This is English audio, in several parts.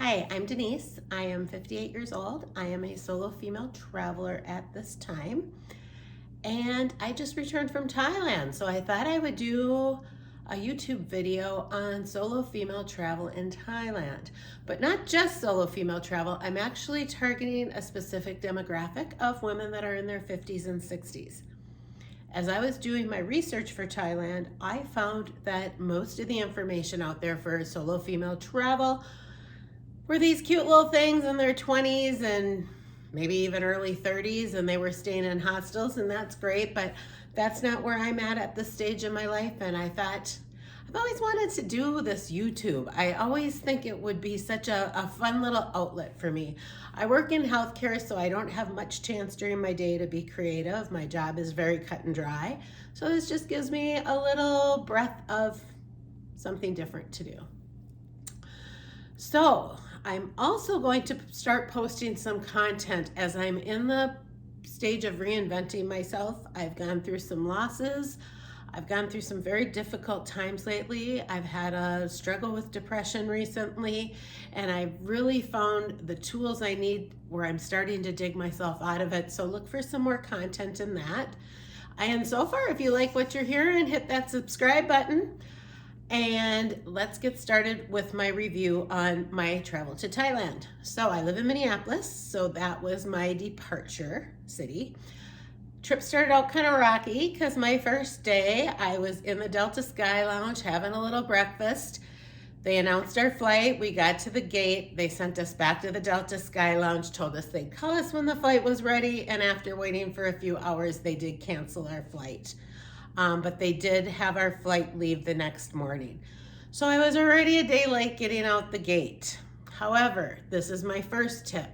Hi, I'm Denise. I am 58 years old. I am a solo female traveler at this time. And I just returned from Thailand. So I thought I would do a YouTube video on solo female travel in Thailand. But not just solo female travel. I'm actually targeting a specific demographic of women that are in their 50s and 60s. As I was doing my research for Thailand, I found that most of the information out there for solo female travel were these cute little things in their 20s and maybe even early 30s, and they were staying in hostels, and that's great, but that's not where I'm at this stage in my life. And I thought, I've always wanted to do this YouTube. I always think it would be such a fun little outlet for me. I work in healthcare, so I don't have much chance during my day to be creative. My job is very cut and dry. So this just gives me a little breath of something different to do. So I'm also going to start posting some content as I'm in the stage of reinventing myself. I've gone through some losses. I've gone through some very difficult times lately. I've had a struggle with depression recently, and I've really found the tools I need where I'm starting to dig myself out of it. So look for some more content in that. And so far, if you like what you're hearing, hit that subscribe button. And let's get started with my review on my travel to Thailand. So I live in Minneapolis, so that was my departure city. Trip started out kind of rocky because my first day I was in the Delta Sky Lounge having a little breakfast. They announced our flight. We got to the gate. They sent us back to the Delta Sky Lounge, told us they'd call us when the flight was ready, and after waiting for a few hours, they did cancel our flight. But they did have our flight leave the next morning. So I was already a day late getting out the gate. However, this is my first tip.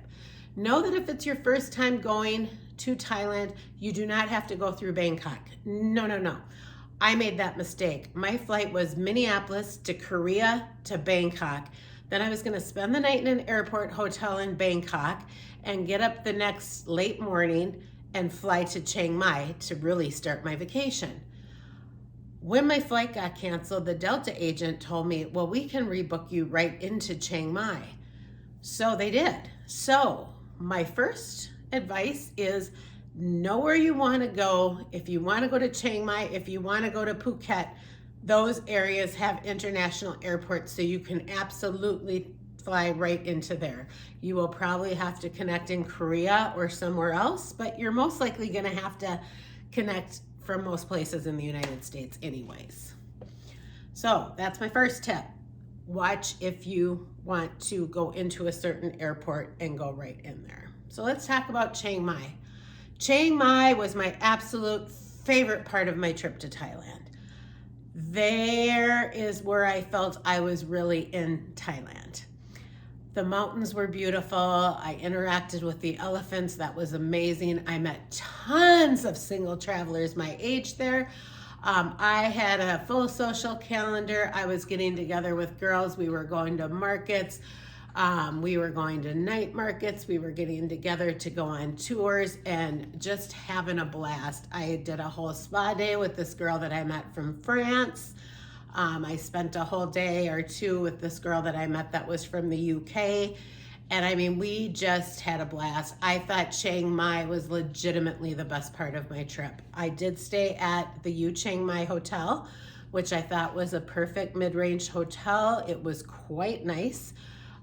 Know that if it's your first time going to Thailand, you do not have to go through Bangkok. No. I made that mistake. My flight was Minneapolis to Korea to Bangkok. Then I was going to spend the night in an airport hotel in Bangkok and get up the next late morning and fly to Chiang Mai to really start my vacation. When my flight got canceled, the Delta agent told me, well, we can rebook you right into Chiang Mai. So they did. So my first advice is know where you want to go. If you want to go to Chiang Mai, if you want to go to Phuket, those areas have international airports, so you can absolutely fly right into there. You will probably have to connect in Korea or somewhere else, but you're most likely going to have to connect from most places in the United States anyways. So that's my first tip. Watch if you want to go into a certain airport and go right in there. So let's talk about Chiang Mai. Chiang Mai was my absolute favorite part of my trip to Thailand. There is where I felt I was really in Thailand. The mountains were beautiful. I interacted with the elephants. That was amazing. I met tons of single travelers my age there. I had a full social calendar. I was getting together with girls. We were going to markets. We were going to night markets. We were getting together to go on tours and just having a blast. I did a whole spa day with this girl that I met from France. I spent a whole day or two with this girl that I met that was from the UK. And I mean, we just had a blast. I thought Chiang Mai was legitimately the best part of my trip. I did stay at the Chiang Mai Hotel, which I thought was a perfect mid-range hotel. It was quite nice.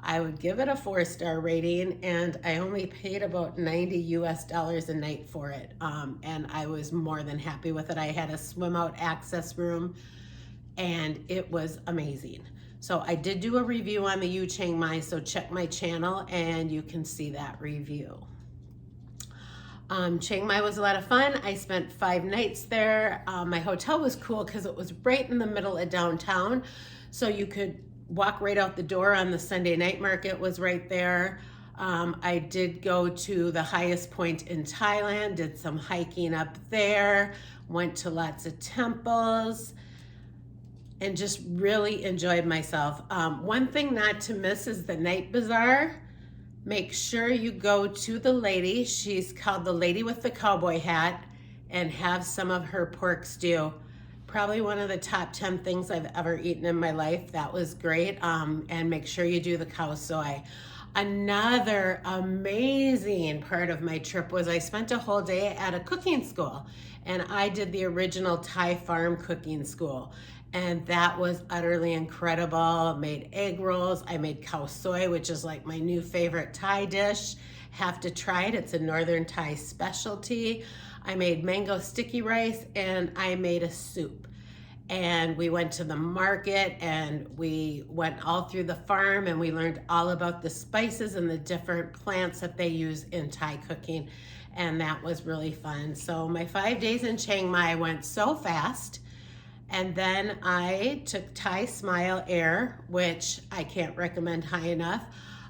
I would give it a 4-star rating, and I only paid about $90 a night for it. And I was more than happy with it. I had a swim out access room, and it was amazing. So I did do a review on the Chiang Mai, so check my channel and you can see that review. Chiang Mai was a lot of fun. I spent 5 nights there. My hotel was cool because it was right in the middle of downtown, so you could walk right out the door. On the Sunday night market was right there. I did go to the highest point in Thailand, did some hiking up there, went to lots of temples, and just really enjoyed myself. One thing not to miss is the night bazaar. Make sure you go to the lady. She's called the Lady with the Cowboy Hat, and have some of her pork stew. probably one of the top 10 things I've ever eaten in my life. That was great. And make sure you do the khao soi. Another amazing part of my trip was I spent a whole day at a cooking school, and I did the original Thai farm cooking school. And that was utterly incredible. I made egg rolls. I made khao soi, which is like my new favorite Thai dish. Have to try it. It's a Northern Thai specialty. I made mango sticky rice, and I made a soup. And we went to the market, and we went all through the farm, and we learned all about the spices and the different plants that they use in Thai cooking. And that was really fun. So my 5 days in Chiang Mai went so fast. And then I took Thai Smile Air, which I can't recommend high enough.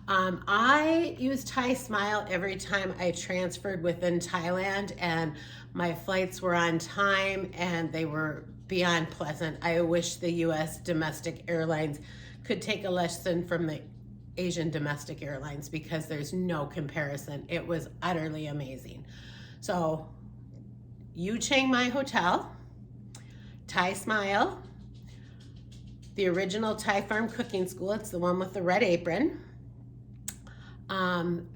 I used Thai Smile every time I transferred within Thailand, and my flights were on time and they were beyond pleasant. I wish the US domestic airlines could take a lesson from the Asian domestic airlines, because there's no comparison. It was utterly amazing. So, Chiang Mai Hotel, Thai Smile, the original Thai Farm Cooking School. It's the one with the red apron.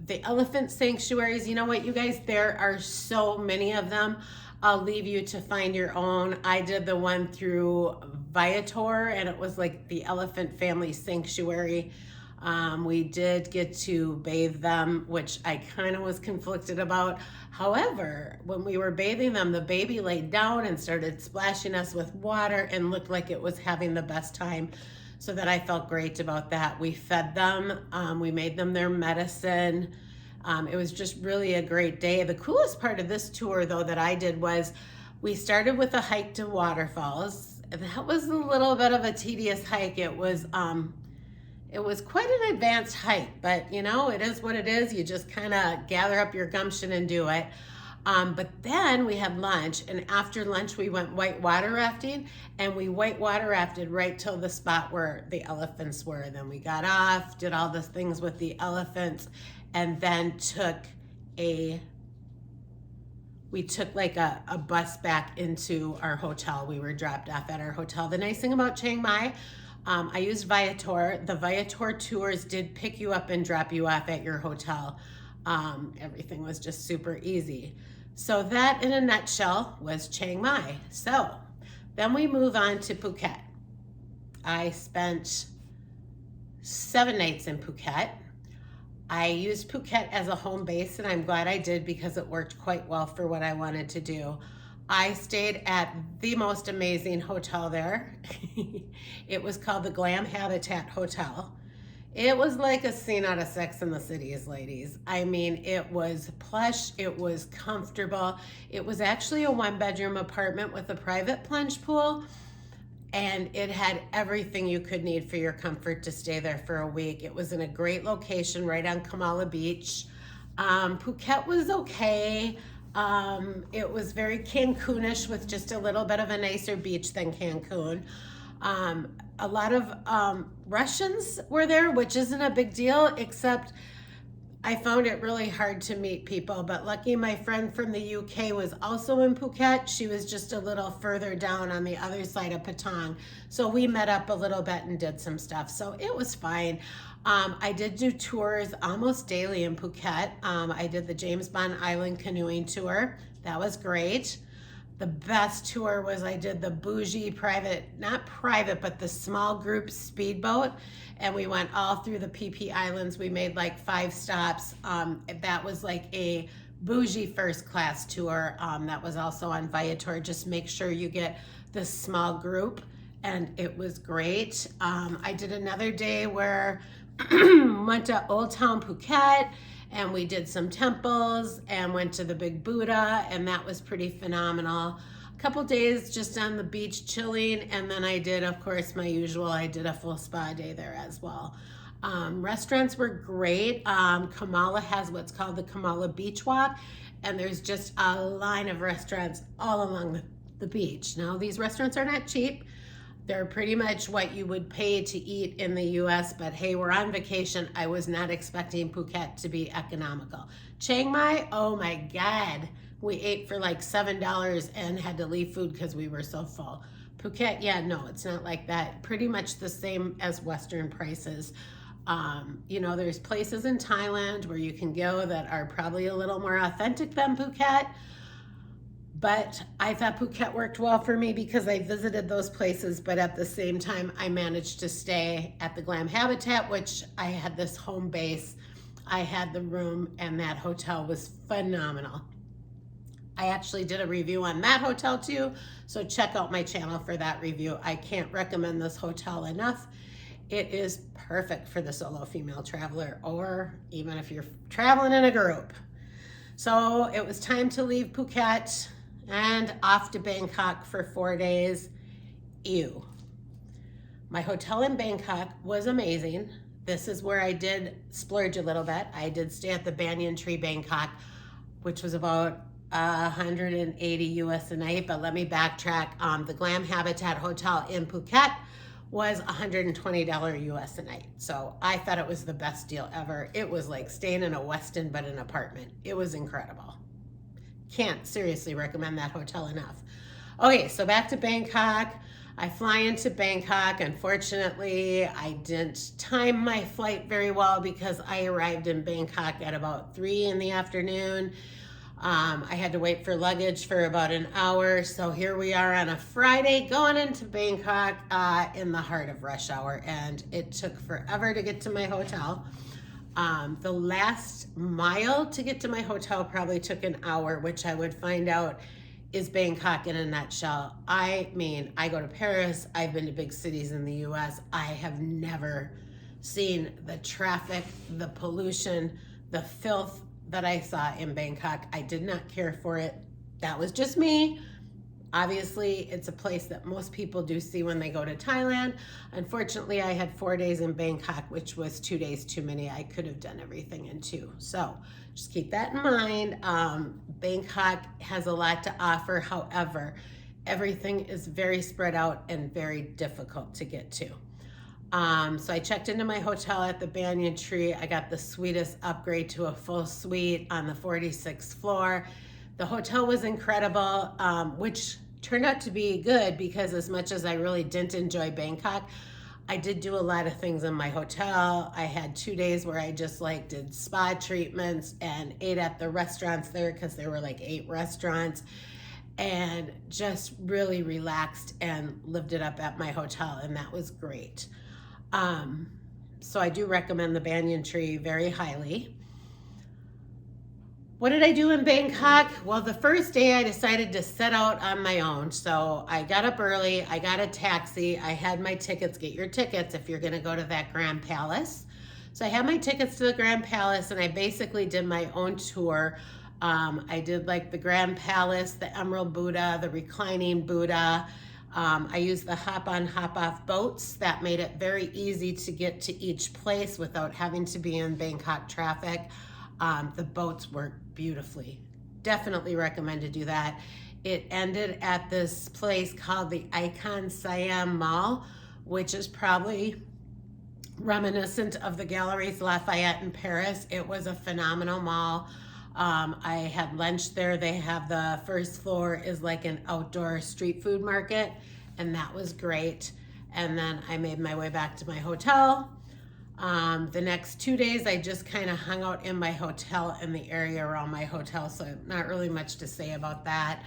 The elephant sanctuaries. You know what, you guys? There are so many of them. I'll leave you to find your own. I did the one through Viator, and it was like the elephant family sanctuary. We did get to bathe them, which I kind of was conflicted about. However, when we were bathing them, the baby laid down and started splashing us with water and looked like it was having the best time. So that I felt great about that. We fed them, we made them their medicine. It was just really a great day. The coolest part of this tour, though, that I did was we started with a hike to waterfalls. That was a little bit of a tedious hike. It was quite an advanced hike, but you know, it is what it is. You just kind of gather up your gumption and do it. But then we had lunch, and after lunch we went white water rafting, and we white water rafted right till the spot where the elephants were. And then we got off, did all the things with the elephants, and then took like a bus back into our hotel. We were dropped off at our hotel. The nice thing about Chiang Mai, I used Viator. The Viator tours did pick you up and drop you off at your hotel. Everything was just super easy. So that, in a nutshell, was Chiang Mai. So then we move on to Phuket. I spent 7 nights in Phuket. I used Phuket as a home base, and I'm glad I did, because it worked quite well for what I wanted to do. I stayed at the most amazing hotel there. It was called the Glam Habitat Hotel. It was like a scene out of Sex and the Cities, ladies. I mean, it was plush, it was comfortable. It was actually a 1-bedroom apartment with a private plunge pool, and it had everything you could need for your comfort to stay there for a week. It was in a great location right on Kamala Beach. Phuket was okay. It was very Cancunish, with just a little bit of a nicer beach than Cancun. A lot of Russians were there, which isn't a big deal, except I found it really hard to meet people. But lucky my friend from the UK was also in Phuket. She was just a little further down on the other side of Patong. So we met up a little bit and did some stuff. So it was fine. I did do tours almost daily in Phuket. I did the James Bond Island canoeing tour. That was great. The best tour was I did the bougie not private, but the small group speedboat. And we went all through the PP Islands. We made like 5 stops. That was like a bougie first class tour. That was also on Viator. Just make sure you get the small group. And it was great. I did another day where went to Old Town Phuket, and we did some temples and went to the Big Buddha, and that was pretty phenomenal. A couple days just on the beach chilling, and then I did, of course, my usual, I did a full spa day there as well. Restaurants were great. Kamala has what's called the Kamala Beach Walk, and there's just a line of restaurants all along the beach. Now, these restaurants are not cheap. They're pretty much what you would pay to eat in the US, but hey, we're on vacation. I was not expecting Phuket to be economical. Chiang Mai, oh my God. We ate for like $7 and had to leave food because we were so full. Phuket, yeah, no, it's not like that. Pretty much the same as Western prices. You know, there's places in Thailand where you can go that are probably a little more authentic than Phuket. But I thought Phuket worked well for me because I visited those places, but at the same time, I managed to stay at the Glam Habitat, which I had this home base. I had the room, and that hotel was phenomenal. I actually did a review on that hotel too, so check out my channel for that review. I can't recommend this hotel enough. It is perfect for the solo female traveler, or even if you're traveling in a group. So it was time to leave Phuket and off to Bangkok for 4 days. Ew. My hotel in Bangkok was amazing. This is where I did splurge a little bit. I did stay at the Banyan Tree Bangkok, which was about 180 US a night, but let me backtrack. The Glam Habitat Hotel in Phuket was $120 US a night. So I thought it was the best deal ever. It was like staying in a Westin, but an apartment. It was incredible. Can't seriously recommend that hotel enough. Okay, so back to Bangkok. I fly into Bangkok. Unfortunately, I didn't time my flight very well because I arrived in Bangkok at about 3 in the afternoon. I had to wait for luggage for about an hour. So here we are on a Friday going into Bangkok in the heart of rush hour. And it took forever to get to my hotel. The last mile to get to my hotel probably took an hour, which I would find out is Bangkok in a nutshell. I mean, I go to Paris. I've been to big cities in the US. I have never seen the traffic, the pollution, the filth that I saw in Bangkok. I did not care for it. That was just me. Obviously, it's a place that most people do see when they go to Thailand. Unfortunately, I had 4 days in Bangkok, which was 2 days too many. I could have done everything in 2. So just keep that in mind. Bangkok has a lot to offer. However, everything is very spread out and very difficult to get to. So I checked into my hotel at the Banyan Tree. I got the sweetest upgrade to a full suite on the 46th floor. The hotel was incredible, which turned out to be good because as much as I really didn't enjoy Bangkok, I did do a lot of things in my hotel. I had 2 days where I just like did spa treatments and ate at the restaurants there because there were like 8 restaurants, and just really relaxed and lived it up at my hotel, and that was great. So I do recommend the Banyan Tree very highly. What did I do in Bangkok? Well, the first day I decided to set out on my own. So I got up early, I got a taxi, I had my tickets. Get your tickets if you're gonna go to that Grand Palace. So I had my tickets to the Grand Palace, and I basically did my own tour. I did like the Grand Palace, the Emerald Buddha, the reclining Buddha. I used the hop-on, hop-off boats. That made it very easy to get to each place without having to be in Bangkok traffic. The boats work beautifully. Definitely recommend to do that. It ended at this place called the Icon Siam Mall, which is probably reminiscent of the Galeries Lafayette in Paris. It was a phenomenal mall. I had lunch there. They have the first floor is like an outdoor street food market, and that was great. And then I made my way back to my hotel. The next 2 days, I just kind of hung out in my hotel in the area around my hotel, so not really much to say about that.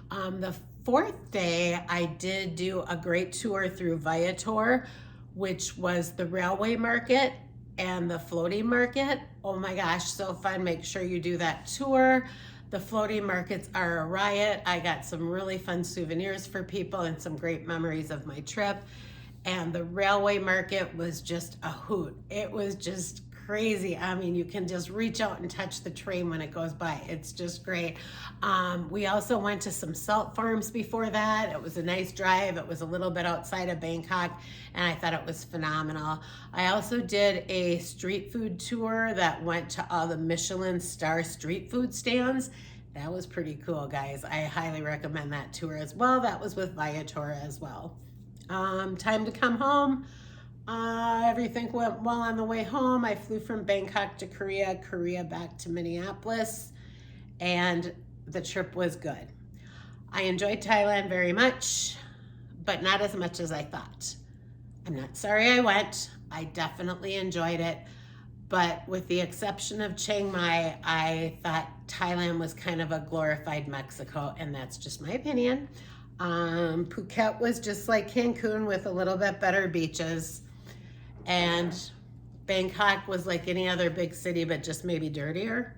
The 4th day, I did do a great tour through Viator, which was the railway market and the floating market. Oh my gosh, so fun. Make sure you do that tour. The floating markets are a riot. I got some really fun souvenirs for people and some great memories of my trip. And the railway market was just a hoot. It was just crazy. I mean, you can just reach out and touch the train when it goes by. It's just great. We also went to some salt farms before that. It was a nice drive. It was a little bit outside of Bangkok, and I thought it was phenomenal. I also did a street food tour that went to all the Michelin star street food stands. That was pretty cool, guys. I highly recommend that tour as well. That was with Viator as well. Time to come home. Everything went well on the way home. I flew from Bangkok to Korea back to Minneapolis, and the trip was good. I enjoyed Thailand very much. but not as much as I thought. I'm not sorry I went. I definitely enjoyed it. But with the exception of Chiang Mai, I thought Thailand was kind of a glorified Mexico, and that's just my opinion. Phuket was just like Cancun with a little bit better beaches. And Bangkok was like any other big city, but just maybe dirtier.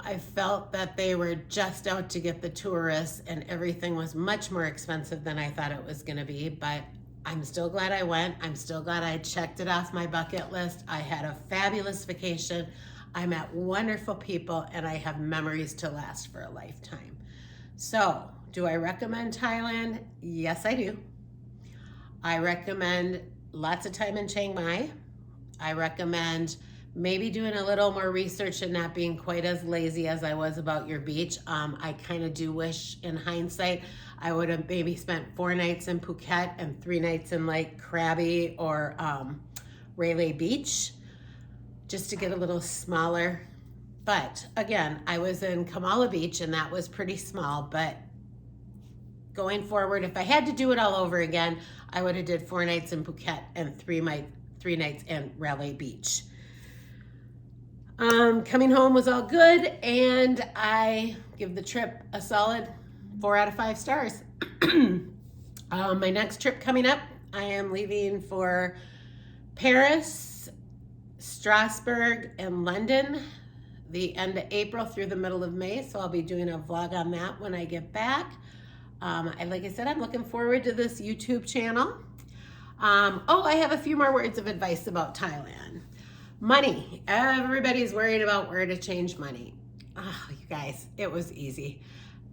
I felt that they were just out to get the tourists, and everything was much more expensive than I thought it was going to be, but I'm still glad I went. I'm still glad I checked it off my bucket list. I had a fabulous vacation. I met wonderful people, and I have memories to last for a lifetime. So, do I recommend Thailand? Yes, I do. I recommend lots of time in Chiang Mai. I recommend maybe doing a little more research and not being quite as lazy as I was about your beach. I kind of do wish in hindsight I would have maybe spent 4 nights in Phuket and 3 nights in like Krabi or Railay Beach just to get a little smaller. But again, I was in Kamala Beach and that was pretty small, but going forward, if I had to do it all over again, I would have did 4 nights in Phuket and 3 nights in Railay Beach. Coming home was all good, and I give the trip a solid 4 out of 5 stars. My next trip coming up, I am leaving for Paris, Strasbourg, and London the end of April through the middle of May, so I'll be doing a vlog on that when I get back. Like I said, I'm looking forward to this YouTube channel. I have a few more words of advice about Thailand. Money. Everybody's worried about where to change money. Oh, you guys, it was easy.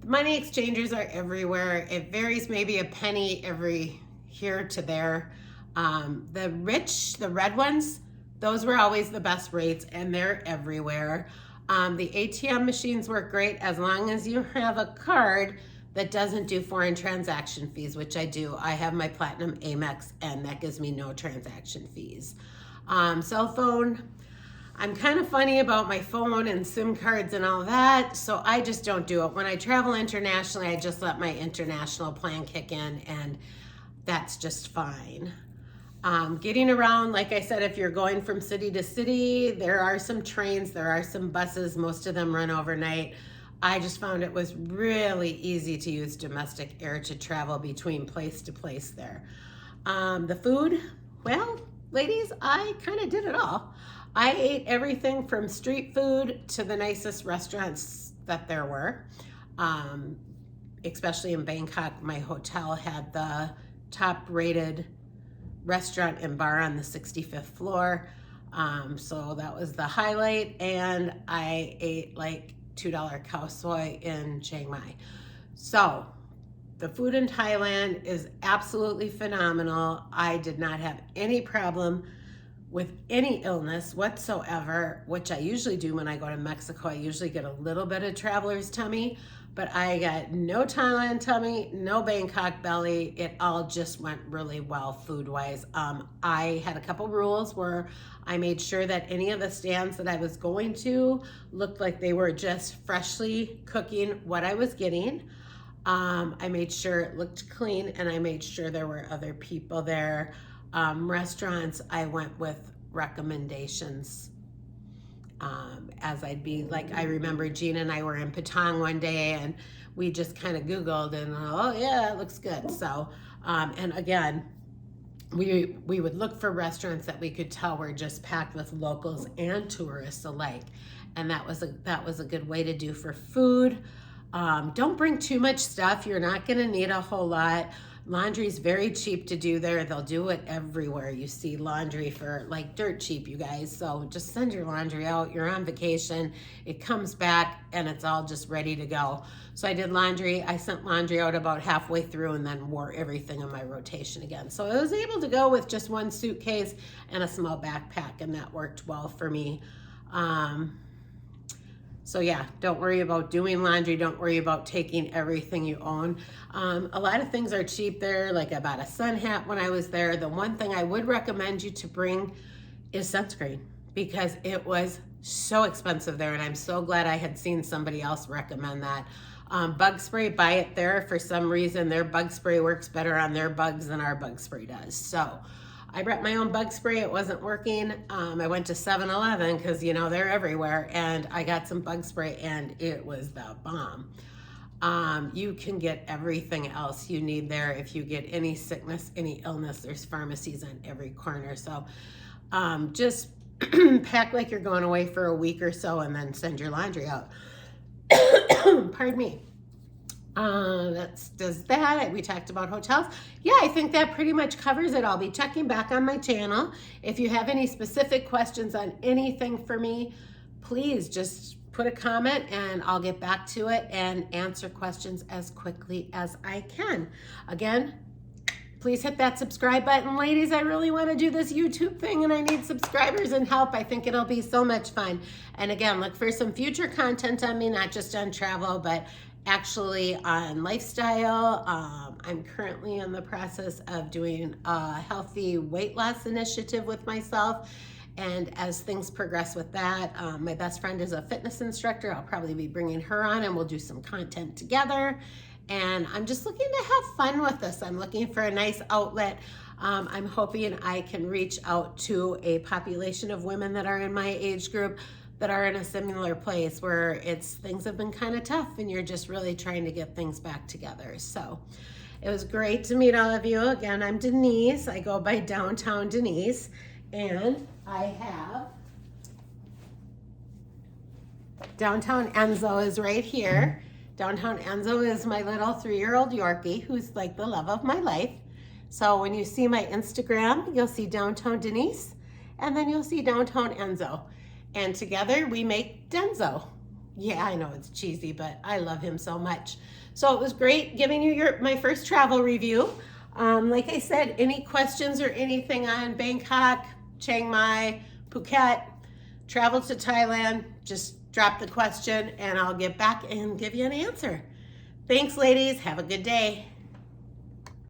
The money exchangers are everywhere. It varies maybe a penny every here to there. The rich, the red ones, those were always the best rates, and they're everywhere. The ATM machines work great as long as you have a card that doesn't do foreign transaction fees, which I do. I have my Platinum Amex, and that gives me no transaction fees. Cell phone, I'm kind of funny about my phone and SIM cards and all that, so I just don't do it. When I travel internationally, I just let my international plan kick in, and that's just fine. Getting around, like I said, if you're going from city to city, there are some trains, there are some buses, most of them run overnight. I just found it was really easy to use domestic air to travel between place to place there. The food, well, ladies, I kind of did it all. I ate everything from street food to the nicest restaurants that there were. Especially in Bangkok, my hotel had the top rated restaurant and bar on the 65th floor. So that was the highlight. And I ate like $2 khao soi in Chiang Mai. So the food in Thailand is absolutely phenomenal. I did not have any problem with any illness whatsoever, which I usually do when I go to Mexico. I usually get a little bit of traveler's tummy, but I got no Thailand tummy, no Bangkok belly. It all just went really well food-wise. I had a couple rules where I made sure that any of the stands that I was going to looked like they were just freshly cooking what I was getting. I made sure it looked clean, and I made sure there were other people there. Restaurants, I went with recommendations. As I'd be like, I remember Gina and I were in Patong one day, and we just kind of Googled, and oh yeah, it looks good. So, and again, we would look for restaurants that we could tell were just packed with locals and tourists alike, and that was a good way to do for food. Don't bring too much stuff. You're not going to need a whole lot. Laundry is very cheap to do there. They'll do it everywhere. You see laundry for like dirt cheap, you guys. So just send your laundry out. You're on vacation. It comes back and it's all just ready to go. So I did laundry. I sent laundry out about halfway through and then wore everything in my rotation again. So I was able to go with just one suitcase and a small backpack, and that worked well for me. So yeah, don't worry about doing laundry. Don't worry about taking everything you own. A lot of things are cheap there. Like I bought a sun hat when I was there. The one thing I would recommend you to bring is sunscreen, because it was so expensive there, and I'm so glad I had seen somebody else recommend that. Bug spray, buy it there. For some reason, their bug spray works better on their bugs than our bug spray does. So I brought my own bug spray. It wasn't working. I went to 7-Eleven because, you know, they're everywhere. And I got some bug spray and it was the bomb. You can get everything else you need there. If you get any sickness, any illness, there's pharmacies on every corner. So just pack like you're going away for a week or so and then send your laundry out. Pardon me. Does that. We talked about hotels. Yeah, I think that pretty much covers it. I'll be checking back on my channel. If you have any specific questions on anything for me, please just put a comment and I'll get back to it and answer questions as quickly as I can. Again, please hit that subscribe button. Ladies, I really want to do this YouTube thing and I need subscribers and help. I think it'll be so much fun. And again, look for some future content on me, not just on travel, but actually on lifestyle. I'm currently in the process of doing a healthy weight loss initiative with myself. And as things progress with that, my best friend is a fitness instructor. I'll probably be bringing her on and we'll do some content together. And I'm just looking to have fun with this. I'm looking for a nice outlet. I'm hoping I can reach out to a population of women that are in my age group that are in a similar place where things have been kind of tough and you're just really trying to get things back together. So it was great to meet all of you. Again, I'm Denise. I go by Downtown Denise. And I have Downtown Enzo is right here. Downtown Enzo is my little 3-year-old Yorkie who's like the love of my life. So when you see my Instagram, you'll see Downtown Denise and then you'll see Downtown Enzo. And together we make Denzo. Yeah, I know it's cheesy, but I love him so much. So it was great giving you my first travel review. Like I said, any questions or anything on Bangkok, Chiang Mai, Phuket, travel to Thailand, just drop the question and I'll get back and give you an answer. Thanks, ladies. Have a good day.